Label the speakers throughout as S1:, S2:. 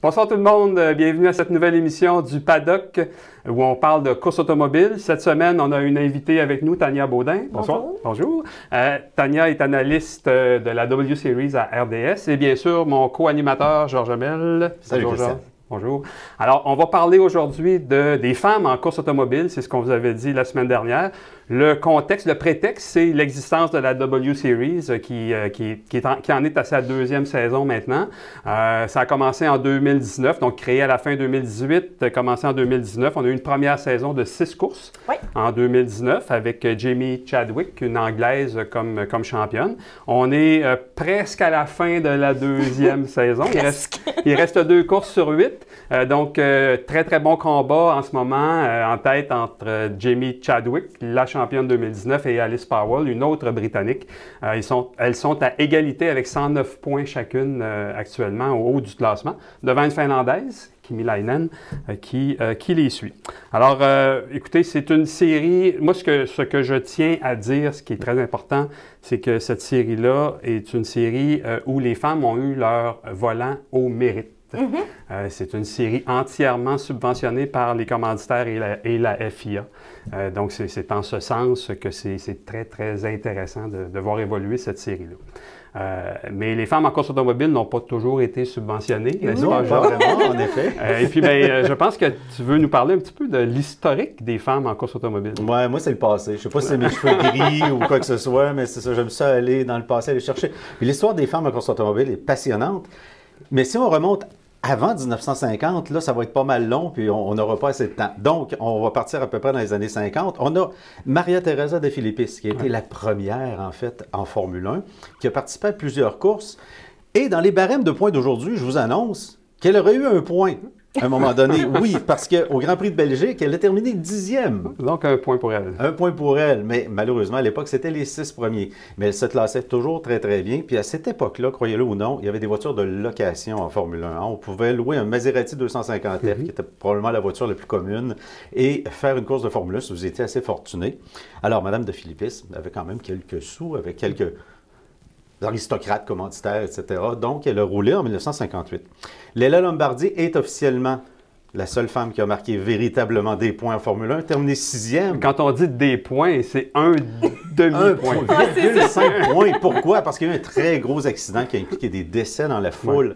S1: Bonsoir tout le monde, bienvenue à cette nouvelle émission du Paddock où on parle de course automobile. Cette semaine, on a une invitée avec nous, Tania Baudin.
S2: Bonsoir.
S1: Bonjour. Tania est analyste de la W Series à RDS et bien sûr mon co-animateur Georges Hamel.
S2: Salut
S1: Bonjour,
S2: Christian.
S1: Georges. Bonjour. Alors, on va parler aujourd'hui des femmes en course automobile, c'est ce qu'on vous avait dit la semaine dernière. Le contexte, le prétexte, c'est l'existence de la W Series qui en est à sa deuxième saison maintenant. Ça a commencé en 2019, donc créé à la fin 2018, commencé en 2019. On a eu une première saison de 6 courses en 2019 avec Jamie Chadwick, une Anglaise comme championne. On est presque à la fin de la deuxième saison. Il reste 2 courses sur 8. Donc, très, très bon combat en ce moment en tête entre Jamie Chadwick, la championne 2019, et Alice Powell, une autre Britannique. Elles sont à égalité avec 109 points chacune actuellement au haut du classement, devant une Finlandaise, Kimi Lainen, qui les suit. Alors, écoutez, c'est une série... Moi, ce que je tiens à dire, ce qui est très important, c'est que cette série-là est une série où les femmes ont eu leur volant au mérite. C'est une série entièrement subventionnée par les commanditaires et la FIA. Donc, c'est en ce sens que c'est très, très intéressant de voir évoluer cette série-là. Mais les femmes en course automobile n'ont pas toujours été subventionnées.
S2: Non, pas vraiment, en effet.
S1: Et puis, je pense que tu veux nous parler un petit peu de l'historique des femmes en course automobile.
S2: Ouais, moi, c'est le passé. Je ne sais pas si c'est mes cheveux gris ou quoi que ce soit, mais c'est ça. J'aime ça aller dans le passé, aller chercher. L'histoire des femmes en course automobile est passionnante. Mais si on remonte avant 1950, là, ça va être pas mal long, puis on n'aura pas assez de temps. Donc, on va partir à peu près dans les années 50. On a Maria Teresa de Filippis, qui a été la première, en fait, en Formule 1, qui a participé à plusieurs courses. Et dans les barèmes de points d'aujourd'hui, je vous annonce qu'elle aurait eu un point à un moment donné. Oui, parce qu'au Grand Prix de Belgique, elle a terminé 10e.
S1: Donc, un point pour elle.
S2: Un point pour elle, mais malheureusement, à l'époque, c'était les 6 premiers. Mais elle se classait toujours très, très bien. Puis à cette époque-là, croyez-le ou non, il y avait des voitures de location en Formule 1. On pouvait louer un Maserati 250F, qui était probablement la voiture la plus commune, et faire une course de Formule 1 si vous étiez assez fortuné. Alors, Mme de Filippis avait quand même quelques sous, avec quelques aristocrates, commanditaires, etc. Donc, elle a roulé en 1958. Léla Lombardi est officiellement la seule femme qui a marqué véritablement des points en Formule 1, terminée 6e.
S1: Quand on dit des points, c'est un demi-point.
S2: 1,5 points. Pourquoi? Parce qu'il y a eu un très gros accident qui a impliqué des décès dans la foule.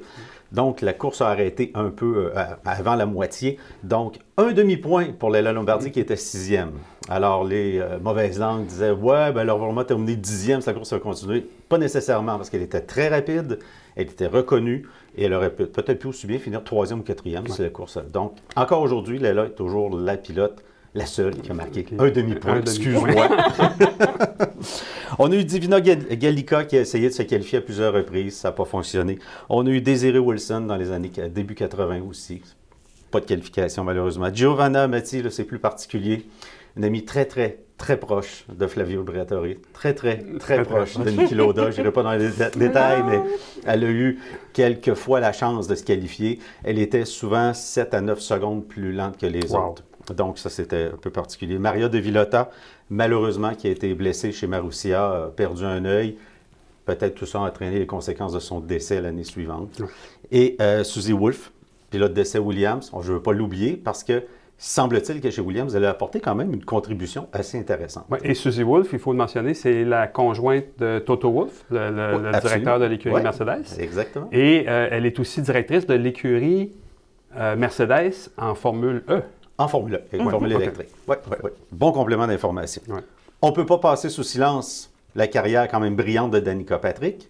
S2: Donc, la course a arrêté un peu avant la moitié. Donc, un demi-point pour Léla Lombardi qui était 6e. Alors, les mauvaises langues disaient « Ouais, ben elle va vraiment terminer 10e, sa course va continuer. » Pas nécessairement, parce qu'elle était très rapide, elle était reconnue, et elle aurait peut-être pu aussi bien finir 3e ou 4e si la course... Donc, encore aujourd'hui, Léla est toujours la pilote, la seule qui a marqué un demi-point. Excuse-moi. On a eu Divina Gallica qui a essayé de se qualifier à plusieurs reprises. Ça n'a pas fonctionné. On a eu Desiree Wilson dans les années début 80 aussi. Pas de qualification, malheureusement. Giovanna Amati, c'est plus particulier. Une amie très, très, très proche de Flavio Briatore. Très, très, très proche de Niki Lauda. Je n'irai pas dans les détails, mais elle a eu quelques fois la chance de se qualifier. Elle était souvent 7 à 9 secondes plus lente que les autres. Donc, ça, c'était un peu particulier. Maria de Villota, malheureusement, qui a été blessée chez Marussia, a perdu un œil. Peut-être tout ça a entraîné les conséquences de son décès l'année suivante. Et Susie Wolff, pilote d'essai Williams, je ne veux pas l'oublier parce que semble-t-il que chez Williams, elle a apporté quand même une contribution assez intéressante.
S1: Ouais, et Susie Wolff, il faut le mentionner, c'est la conjointe de Toto Wolff, le directeur de l'écurie Mercedes.
S2: Exactement.
S1: Et elle est aussi directrice de l'écurie Mercedes en Formule E.
S2: En Formule E, Formule électrique. Oui. Bon complément d'information. On ne peut pas passer sous silence la carrière quand même brillante de Danica Patrick.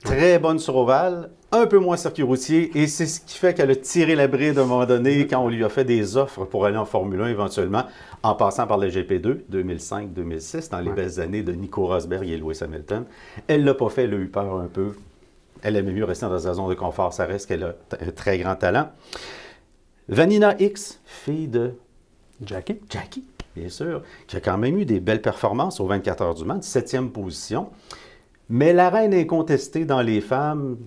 S2: Très bonne sur ovale, un peu moins circuit routier, et c'est ce qui fait qu'elle a tiré la bride à un moment donné quand on lui a fait des offres pour aller en Formule 1 éventuellement, en passant par le GP2, 2005-2006, dans les belles années de Nico Rosberg et Lewis Hamilton. Elle ne l'a pas fait, elle a eu peur un peu. Elle aimait mieux rester dans sa zone de confort, ça reste qu'elle a un très grand talent. Vanina X, fille de Jackie, bien sûr, qui a quand même eu des belles performances aux 24 heures du Mans, 7e position. Mais la reine incontestée dans les femmes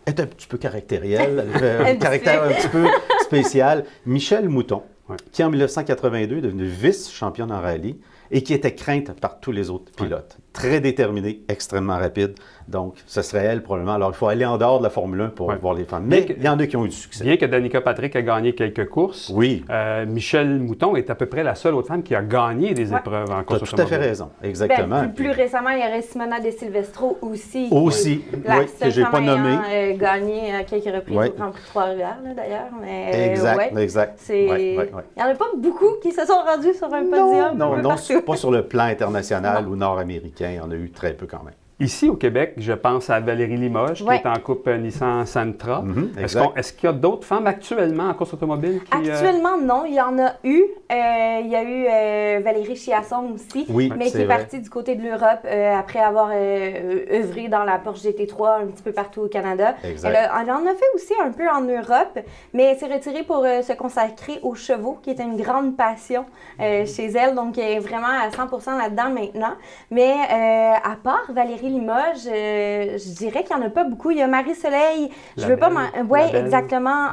S2: est un petit peu caractérielle, un caractère un petit peu spécial. Michèle Mouton, qui en 1982 est devenue vice-championne en rallye et qui était crainte par tous les autres pilotes. très déterminée, extrêmement rapide. Donc, ce serait elle probablement. Alors, il faut aller en dehors de la Formule 1 pour voir les femmes. Mais il y en a qui ont eu du succès.
S1: Bien que Danica Patrick a gagné quelques courses,
S2: oui.
S1: Michèle Mouton est à peu près la seule autre femme qui a gagné des épreuves en course automobile.
S2: Tu as tout à fait raison, exactement.
S3: Ben, plus récemment, il y aurait Simona De Silvestro aussi.
S2: Aussi, oui, que je n'ai pas nommé.
S3: Gagné à quelques reprises au Grand Prix de Trois-Rivières, d'ailleurs.
S2: Exact.
S3: Il n'y en a pas beaucoup qui se sont rendus sur un podium.
S2: Non, pas sur le plan international ou nord-américain. Il y en a eu très peu quand même.
S1: Ici, au Québec, je pense à Valérie Limoges, qui est en coupe Nissan Sentra. Est-ce qu'il y a d'autres femmes actuellement en course automobile?
S3: Actuellement, non. Il y en a eu. Il y a eu Valérie Chiasson aussi, mais qui est partie du côté de l'Europe après avoir œuvré dans la Porsche GT3 un petit peu partout au Canada. Elle en a fait aussi un peu en Europe, mais elle s'est retirée pour se consacrer aux chevaux, qui était une grande passion chez elle. Donc, elle est vraiment à 100% là-dedans maintenant. Mais à part Valérie Limoges, je dirais qu'il n'y en a pas beaucoup. Il y a Marie-Soleil, oui, exactement,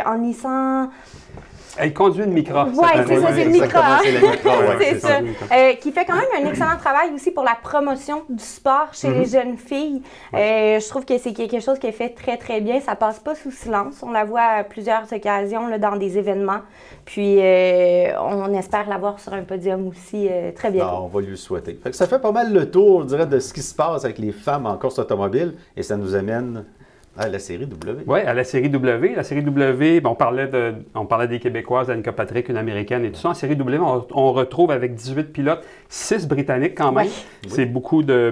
S3: en Nissan.
S1: Elle conduit une Micra.
S3: Oui, c'est ça, c'est une Micra.
S2: C'est
S3: ça. Qui fait quand même un excellent travail aussi pour la promotion du sport chez les jeunes filles. Je trouve que c'est quelque chose qui est fait très, très bien. Ça passe pas sous silence. On la voit à plusieurs occasions là, dans des événements. Puis, on espère la voir sur un podium aussi très bien.
S2: On va lui le souhaiter. Ça fait pas mal le tour, je dirais, de ce qui se passe avec les femmes en course automobile. Et ça nous amène à la série W.
S1: Oui, à la série W. La série W, on parlait des Québécoises, Danica Patrick, une Américaine et tout ça. En série W, on retrouve avec 18 pilotes, 6 Britanniques quand même. C'est beaucoup de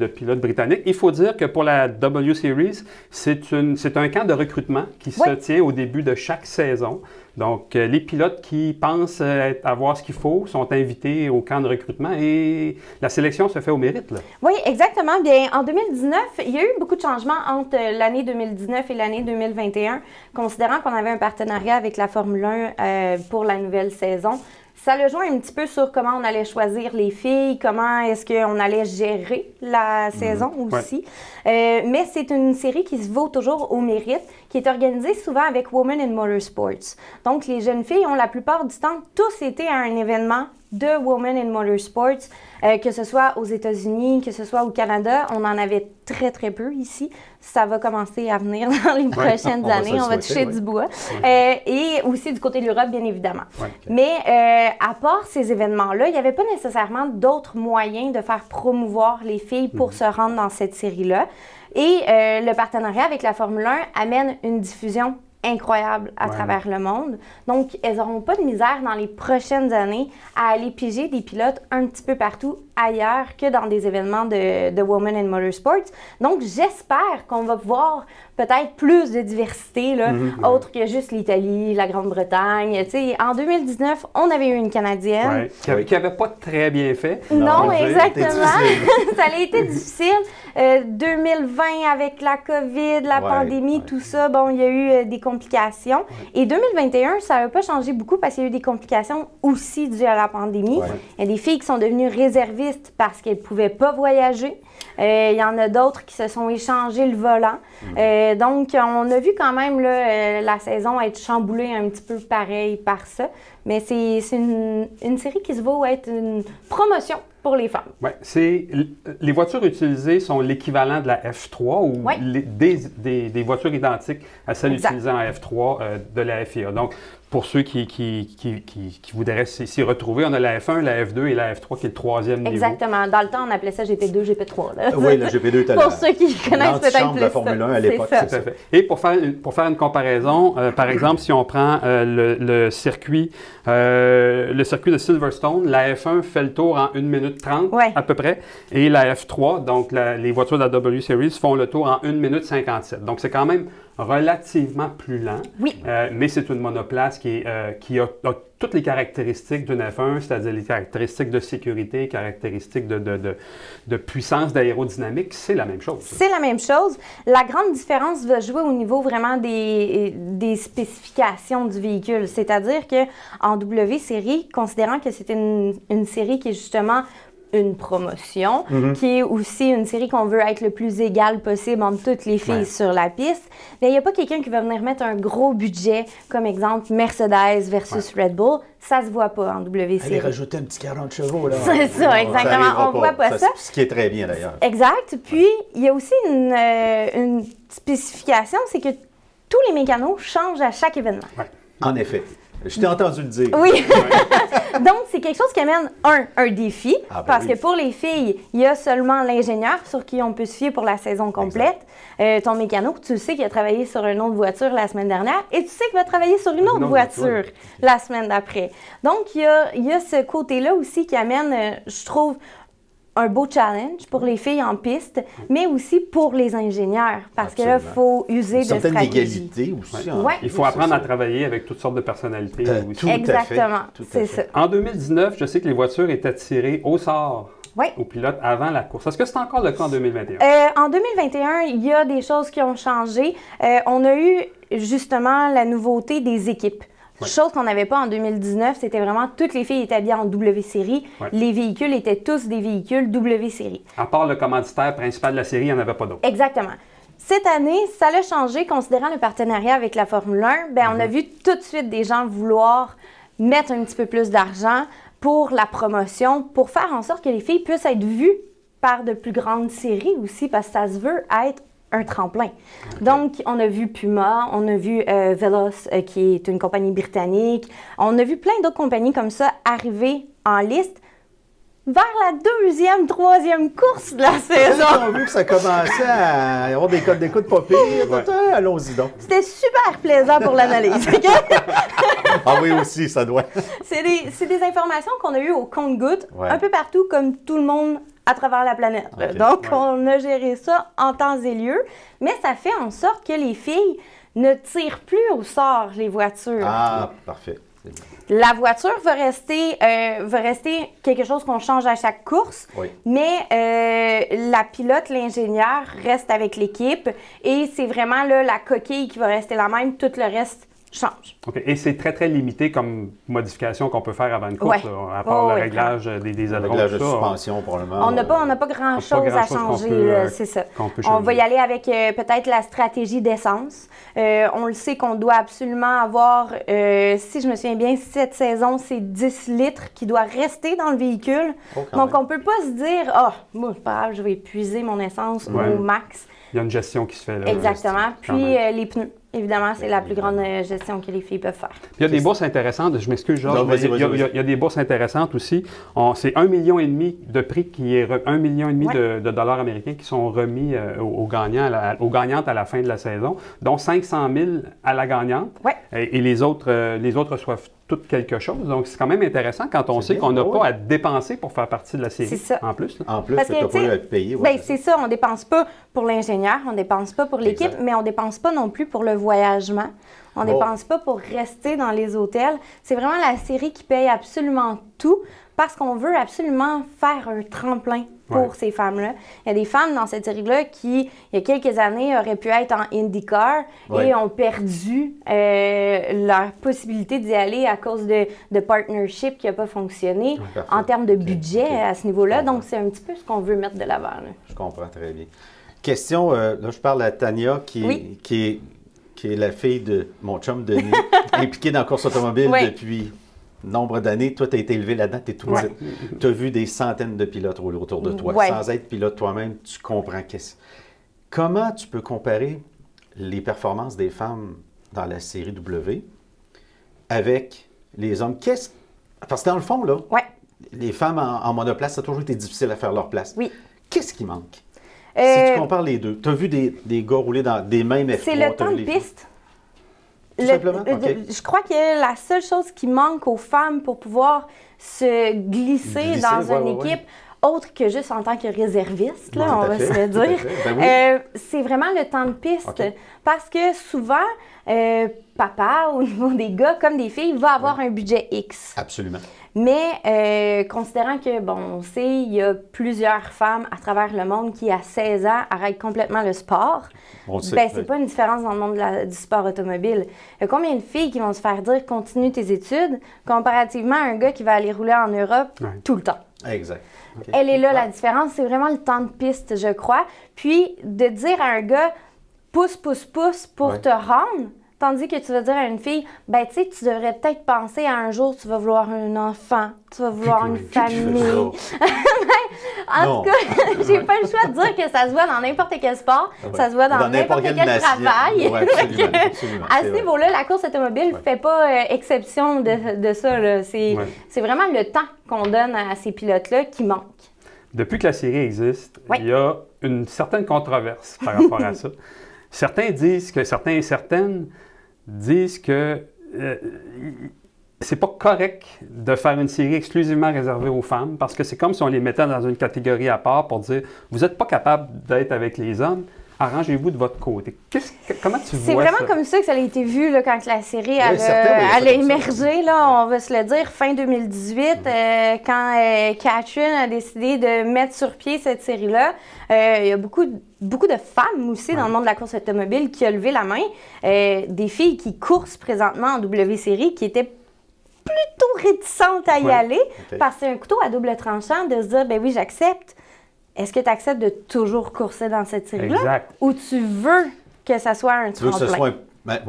S1: pilotes britanniques. Il faut dire que pour la W Series, c'est un camp de recrutement qui se tient au début de chaque saison. Donc, les pilotes qui pensent avoir ce qu'il faut sont invités au camp de recrutement et la sélection se fait au mérite. Là.
S3: Oui, exactement. Bien, en 2019, il y a eu beaucoup de changements entre l'année 2019 et l'année 2021, considérant qu'on avait un partenariat avec la Formule 1 pour la nouvelle saison. Ça a joué un petit peu sur comment on allait choisir les filles, comment est-ce qu'on allait gérer la saison aussi. Mais c'est une série qui se vaut toujours au mérite, qui est organisée souvent avec Women in Motorsports. Donc, les jeunes filles ont la plupart du temps tous été à un événement de Women in Motorsports, que ce soit aux États-Unis, que ce soit au Canada. On en avait très, très peu ici. Ça va commencer à venir dans les prochaines années. On va toucher du bois. Et aussi du côté de l'Europe, bien évidemment. Mais à part ces événements-là, il n'y avait pas nécessairement d'autres moyens de faire promouvoir les filles pour se rendre dans cette série-là. Et le partenariat avec la Formule 1 amène une diffusion incroyable à travers le monde. Donc, elles n'auront pas de misère dans les prochaines années à aller piger des pilotes un petit peu partout ailleurs que dans des événements de Women in Motorsports. Donc, j'espère qu'on va voir peut-être plus de diversité, là, autre que juste l'Italie, la Grande-Bretagne. Tu sais, en 2019, on avait eu une Canadienne.
S1: Qui n'avait pas très bien fait.
S3: Non, exactement. Ça a été difficile. 2020, avec la COVID, la pandémie, tout ça, bon, il y a eu des complications. Et 2021, ça n'a pas changé beaucoup parce qu'il y a eu des complications aussi dues à la pandémie. Il y a des filles qui sont devenues réservistes parce qu'elles ne pouvaient pas voyager. Il y en a d'autres qui se sont échangés le volant. Donc, on a vu quand même là, la saison être chamboulée un petit peu pareil par ça. Mais c'est une série qui se vaut être une promotion pour les femmes.
S1: Oui, les voitures utilisées sont l'équivalent de la F3 ou des voitures identiques à celles utilisées en F3 de la FIA. Donc, pour ceux qui voudraient s'y retrouver, on a la F1, la F2 et la F3 qui est le troisième niveau.
S3: Exactement. Dans le temps, on appelait ça GP2, GP3. Là.
S2: Oui, le GP2 était
S3: pour ceux qui connaissent peut-être plus
S2: de la Formule 1 à l'époque.
S1: Tout à fait. Et pour faire une comparaison, par exemple, si on prend le circuit de Silverstone, la F1 fait le tour en 1 minute 30 à peu près, et la F3, donc les voitures de la W Series, font le tour en 1 minute 57. Donc, c'est quand même relativement plus lent, mais c'est une monoplace qui a toutes les caractéristiques d'une F1, c'est-à-dire les caractéristiques de sécurité, caractéristiques de puissance d'aérodynamique, c'est la même chose.
S3: C'est la même chose. La grande différence va jouer au niveau vraiment des spécifications du véhicule, c'est-à-dire qu'en W série, considérant que c'est une série qui est justement une promotion, qui est aussi une série qu'on veut être le plus égal possible entre toutes les filles sur la piste. Mais il n'y a pas quelqu'un qui va venir mettre un gros budget, comme exemple Mercedes versus Red Bull. Ça se voit pas en WC.
S4: Allez rajouter un petit 40 chevaux, là.
S3: C'est ça, exactement. On voit pas ça.
S2: Ce qui est très bien, d'ailleurs.
S3: Exact. Puis, il y a aussi une spécification, c'est que tous les mécanos changent à chaque événement.
S1: Ouais.
S2: En effet. Je t'ai entendu le dire.
S3: Oui. Donc, c'est quelque chose qui amène, un défi, parce que pour les filles, il y a seulement l'ingénieur sur qui on peut se fier pour la saison complète. Ton mécano, tu sais qu'il a travaillé sur une autre voiture la semaine dernière et tu sais qu'il va travailler sur une autre voiture la semaine d'après. Donc, il y a ce côté-là aussi qui amène, je trouve, un beau challenge pour les filles en piste, mais aussi pour les ingénieurs, parce que là, il faut user de stratégie.
S2: Certaine égalité aussi.
S1: Il faut apprendre à travailler avec toutes sortes de personnalités.
S2: Tout
S3: Exactement, c'est ça.
S1: En 2019, je sais que les voitures étaient tirées au sort aux pilotes avant la course. Est-ce que c'est encore le cas en 2021?
S3: En 2021, il y a des choses qui ont changé. On a eu justement la nouveauté des équipes. Chose qu'on n'avait pas en 2019, c'était vraiment toutes les filles établies en W-Série. Les véhicules étaient tous des véhicules W-Série.
S1: À part le commanditaire principal de la série, il n'y en avait pas d'autres.
S3: Exactement. Cette année, ça l'a changé, considérant le partenariat avec la Formule 1. Bien, on a vu tout de suite des gens vouloir mettre un petit peu plus d'argent pour la promotion, pour faire en sorte que les filles puissent être vues par de plus grandes séries aussi, parce que ça se veut être un tremplin. Donc, on a vu Puma, on a vu Veloz, qui est une compagnie britannique. On a vu plein d'autres compagnies comme ça arriver en liste vers la deuxième, troisième course de la saison.
S2: On a vu que ça commençait à avoir des codes d'écoute pas pires. Allons-y donc.
S3: C'était super plaisant pour l'analyse.
S2: Ah oui, aussi, ça doit.
S3: C'est des informations qu'on a eues au compte-gouttes, un peu partout, comme tout le monde à travers la planète. Donc, on a géré ça en temps et lieu, mais ça fait en sorte que les filles ne tirent plus au sort les voitures.
S2: Ah, parfait.
S3: La voiture va rester quelque chose qu'on change à chaque course, mais la pilote, l'ingénieur reste avec l'équipe et c'est vraiment là, la coquille qui va rester la même, tout le reste change.
S1: OK. Et c'est très, très limité comme modification qu'on peut faire avant une course, là, à part le réglage des ailerons.
S2: Le réglage de suspension, probablement.
S3: On n'a pas grand-chose à changer, c'est ça. On va y aller avec peut-être la stratégie d'essence. On le sait qu'on doit absolument avoir, si je me souviens bien, cette saison, c'est 10 litres qui doit rester dans le véhicule. Donc, on ne peut pas se dire, moi, c'est pas grave, je vais épuiser mon essence au max.
S1: Il y a une gestion qui se fait là.
S3: Exactement. Puis, les pneus. Évidemment, c'est la plus grande gestion que les filles peuvent faire.
S1: Puis il y a des bourses intéressantes. Je m'excuse, Georges, mais il y a des bourses intéressantes aussi. C'est 1,5 million de prix qui est 1,5 million de dollars américains qui sont remis aux gagnantes à la fin de la saison, dont 500 000 à la gagnante. Et les autres reçoivent toutes quelque chose. Donc, c'est quand même intéressant quand on sait qu'on n'a pas à dépenser pour faire partie de la série.
S3: C'est ça.
S1: En plus.
S2: En plus, tu n'as pas eu à te payer.
S3: C'est ça. On ne dépense pas pour l'ingénieur, on ne dépense pas pour l'équipe, mais on ne dépense pas non plus pour le voyagement. On ne dépense pas pour rester dans les hôtels. C'est vraiment la série qui paye absolument tout parce qu'on veut absolument faire un tremplin pour ces femmes-là. Il y a des femmes dans cette série-là qui, il y a quelques années, auraient pu être en IndyCar et ont perdu leur possibilité d'y aller à cause de partnership qui n'a pas fonctionné en termes de budget à ce niveau-là. Donc, c'est un petit peu ce qu'on veut mettre de l'avant.
S2: Je comprends très bien. Question, là, je parle à Tania qui est la fille de mon chum Denis, impliquée dans la course automobile depuis nombre d'années. Toi, tu as été élevé là-dedans, tu es tout petit. Tu as vu des centaines de pilotes rouler autour de toi. Sans être pilote toi-même, tu comprends comment tu peux comparer les performances des femmes dans la série W avec les hommes. Parce que dans le fond, là, les femmes en monoplace, ça a toujours été difficile à faire leur place. Qu'est-ce qui manque? Si tu compares les deux, tu as vu des gars rouler dans des mêmes F3.
S3: C'est le temps de piste.
S2: Tout simplement?
S3: Je crois que la seule chose qui manque aux femmes pour pouvoir se glisser dans une équipe, autre que juste en tant que réserviste, là, on va se le dire, c'est vraiment le temps de piste. Parce que souvent, papa, au niveau des gars comme des filles, va avoir un budget X.
S2: Absolument.
S3: Mais considérant que, on sait, il y a plusieurs femmes à travers le monde qui, à 16 ans, arrêtent complètement le sport, c'est pas une différence dans le monde du sport automobile. Il y a combien de filles qui vont se faire dire « continue tes études » comparativement à un gars qui va aller rouler en Europe tout le temps?
S2: Exact. OK.
S3: Elle est là, la différence. C'est vraiment le temps de piste, je crois. Puis, de dire à un gars, pousse, pousse, pousse pour te rendre, tandis que tu vas dire à une fille, ben, tu sais, tu devrais peut-être penser à un jour, tu vas vouloir un enfant, tu vas vouloir une famille. En tout cas, j'ai pas le choix de dire que ça se voit dans n'importe quel sport, ça se voit dans n'importe quel travail.
S2: Ouais, absolument.
S3: À ce niveau-là, la course automobile ne fait pas exception de ça. Là. C'est vraiment le temps qu'on donne à ces pilotes-là qui manque.
S1: Depuis que la série existe, il y a une certaine controverse par rapport à ça. Certains et certaines disent que c'est pas correct de faire une série exclusivement réservée aux femmes parce que c'est comme si on les mettait dans une catégorie à part pour dire vous n'êtes pas capable d'être avec les hommes, arrangez-vous de votre côté. Comment tu vois ça?
S3: C'est vraiment comme ça que ça a été vu là, quand la série elle a émergé, là, on va se le dire, fin 2018, quand Catherine a décidé de mettre sur pied cette série-là. Il y a beaucoup de femmes aussi dans le monde de la course automobile qui ont levé la main. Des filles qui coursent présentement en W-Série qui étaient plutôt réticentes à y aller parce que c'est un couteau à double tranchant de se dire, ben oui, j'accepte. Est-ce que tu acceptes de toujours courser dans cette série-là?
S1: Exact.
S3: Ou tu veux que ça soit un tremplin?
S2: Tu veux que ce soit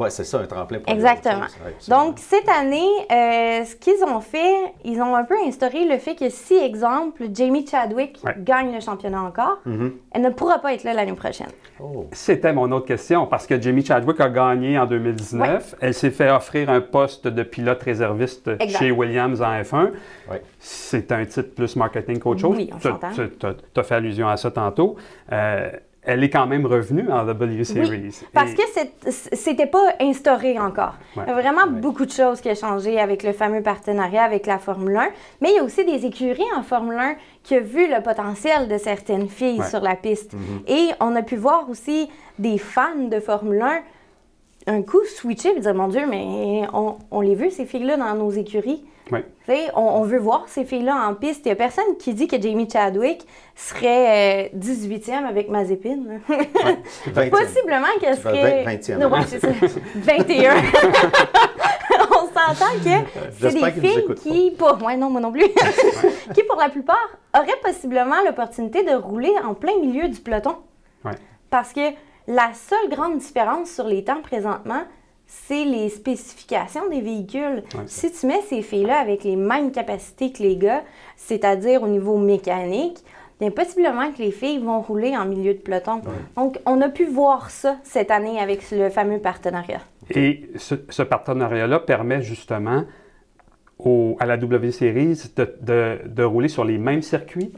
S2: c'est ça, un tremplin pour
S3: exactement. Donc, cette année, ce qu'ils ont fait, ils ont un peu instauré le fait que si, exemple, Jamie Chadwick gagne le championnat encore, elle ne pourra pas être là l'année prochaine.
S1: C'était mon autre question, parce que Jamie Chadwick a gagné en 2019. Elle s'est fait offrir un poste de pilote réserviste chez Williams en F1. C'est un titre plus marketing qu'autre chose.
S3: Oui, on s'entend.
S1: Tu as fait allusion à ça tantôt. Elle est quand même revenue en W-Series.
S3: Oui, parce que c'était pas instauré encore. Il y a vraiment beaucoup de choses qui ont changé avec le fameux partenariat avec la Formule 1. Mais il y a aussi des écuries en Formule 1 qui ont vu le potentiel de certaines filles sur la piste. Et on a pu voir aussi des fans de Formule 1 un coup switcher et dire, mon Dieu, mais on les veut, ces filles-là, dans nos écuries. On veut voir ces filles-là en piste. Il n'y a personne qui dit que Jamie Chadwick serait 18e avec Mazepin. Possiblement qu'elle serait...
S2: 20e.
S3: Non, c'est ça. 21. On s'entend que c'est des filles qui... moi non plus. Qui, pour la plupart, auraient possiblement l'opportunité de rouler en plein milieu du peloton. Parce que la seule grande différence sur les temps présentement, c'est les spécifications des véhicules. Si tu mets ces filles-là avec les mêmes capacités que les gars, c'est-à-dire au niveau mécanique, bien possiblement que les filles vont rouler en milieu de peloton. Donc, on a pu voir ça cette année avec le fameux partenariat.
S1: Et ce partenariat-là permet justement à la W-Series de rouler sur les mêmes circuits.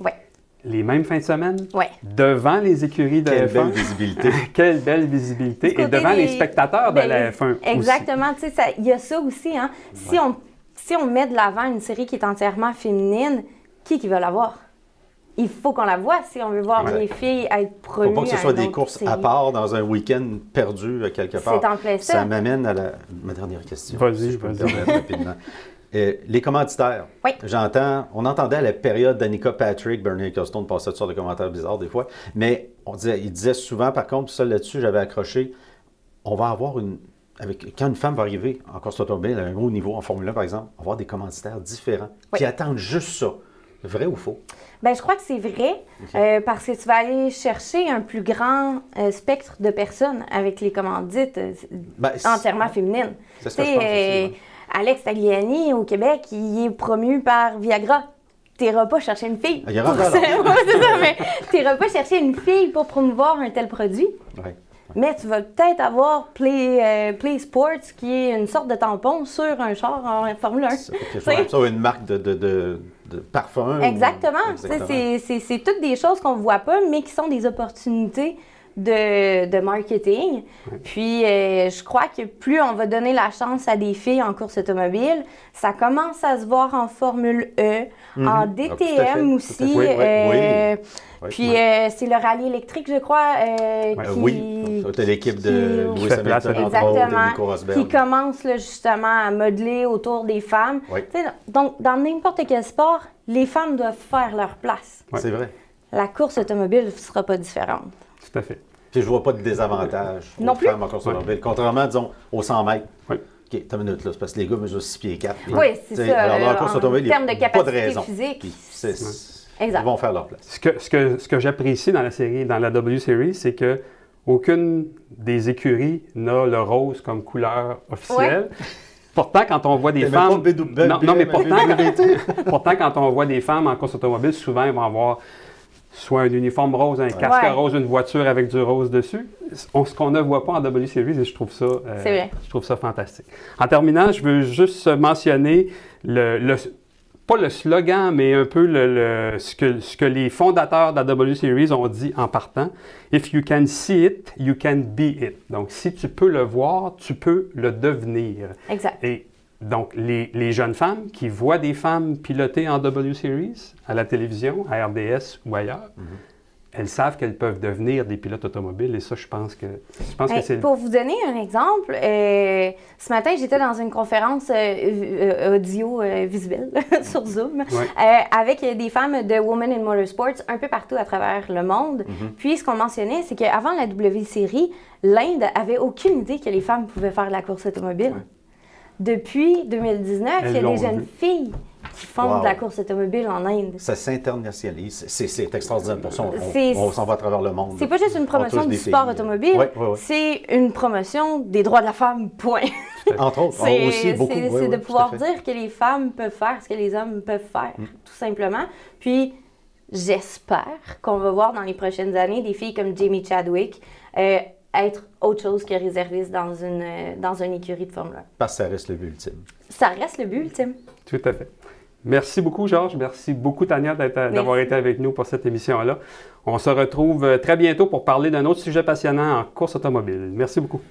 S1: Les mêmes fins de semaine, devant les écuries de
S2: Quelle
S1: F1.
S2: belle visibilité.
S1: Quelle belle visibilité. Et devant les spectateurs de la F1
S3: exactement.
S1: aussi.
S3: Il y a ça aussi. Hein? Si on met de l'avant une série qui est entièrement féminine, qui va la voir? Il faut qu'on la voie si on veut voir les filles être promues.
S2: Il ne faut pas que ce soit des courses à part dans un week-end perdu quelque part.
S3: C'est en plein ça.
S2: Ça m'amène à ma dernière question.
S1: Vas-y,
S2: si je peux me permettre rapidement. Les commanditaires, on entendait à la période d'Annika Patrick, Bernie Ecclestone passait toutes sortes de commentaires bizarres des fois, mais il disait souvent, par contre, ça là-dessus, j'avais accroché, on va avoir quand une femme va arriver en course automobile à un haut niveau, en Formule 1 par exemple, on va avoir des commanditaires différents qui attendent juste ça. Vrai ou faux?
S3: Bien, je crois que c'est vrai, parce que tu vas aller chercher un plus grand spectre de personnes avec les commandites entièrement féminines.
S2: C'est ce que je pense aussi,
S3: Alex Tagliani, au Québec, il est promu par Viagra. Tu n'iras pas chercher une fille.
S2: Il y aura
S3: c'est ça, mais tu n'iras pas chercher une fille pour promouvoir un tel produit. Mais tu vas peut-être avoir Play Sports, qui est une sorte de tampon sur un char en Formule 1.
S2: Ça, une marque de parfum.
S3: Exactement. C'est toutes des choses qu'on ne voit pas, mais qui sont des opportunités de marketing. Puis, je crois que plus on va donner la chance à des filles en course automobile, ça commence à se voir en Formule E, en DTM aussi. Puis, c'est le rallye électrique, je crois,
S2: c'est l'équipe de Louis Hamilton,
S3: exactement, qui commence là, justement à modeler autour des femmes. Donc, dans n'importe quel sport, les femmes doivent faire leur place.
S2: C'est vrai.
S3: La course automobile ne sera pas différente.
S1: Tout à fait.
S2: Puis je ne vois pas de désavantage aux femmes en course automobile. Contrairement, disons, aux 100 mètres. OK, t'as une minute, là. C'est parce que les gars mesurent 6 pieds 4.
S3: Oui, c'est ça.
S2: Alors, dans la course automobile, il n'y a
S3: termes de
S2: pas de
S3: capacité
S2: raison.
S3: physique.
S2: Puis
S3: Exact.
S2: ils vont faire leur place.
S1: Ce que j'apprécie dans la série, dans la W Series, c'est que aucune des écuries n'a le rose comme couleur officielle. Pourtant, quand on voit des femmes... Non, mais pourtant, quand on voit des femmes en course automobile, souvent, ils vont avoir soit un uniforme rose, un casque rose, une voiture avec du rose dessus. Ce qu'on ne voit pas en W Series, et je trouve ça fantastique. En terminant, je veux juste mentionner pas le slogan, mais un peu ce que les fondateurs de la W Series ont dit en partant. « If you can see it, you can be it ». Donc, si tu peux le voir, tu peux le devenir.
S3: Exact.
S1: Et donc, les jeunes femmes qui voient des femmes piloter en W Series, à la télévision, à RDS ou ailleurs, elles savent qu'elles peuvent devenir des pilotes automobiles. Et ça, je pense que c'est...
S3: Pour vous donner un exemple, ce matin, j'étais dans une conférence audio-visuelle sur Zoom avec des femmes de Women in Motorsports un peu partout à travers le monde. Puis, ce qu'on mentionnait, c'est qu'avant la W Series, l'Inde avait aucune idée que les femmes pouvaient faire de la course automobile. Depuis 2019, il y a des jeunes filles qui font de la course automobile en Inde.
S2: Ça s'internationalise. C'est extraordinaire pour ça. On s'en va à travers le monde.
S3: C'est pas juste une promotion du sport automobile, c'est une promotion des droits de la femme, point.
S2: Entre autres, aussi beaucoup.
S3: C'est de pouvoir dire que les femmes peuvent faire ce que les hommes peuvent faire, tout simplement. Puis, j'espère qu'on va voir dans les prochaines années des filles comme Jamie Chadwick être autre chose que réserviste dans une écurie de Formule 1.
S2: Parce que ça reste le but ultime.
S3: Ça reste le but ultime.
S1: Tout à fait. Merci beaucoup, Georges. Merci beaucoup, Tania, d'avoir été avec nous pour cette émission-là. On se retrouve très bientôt pour parler d'un autre sujet passionnant en course automobile. Merci beaucoup.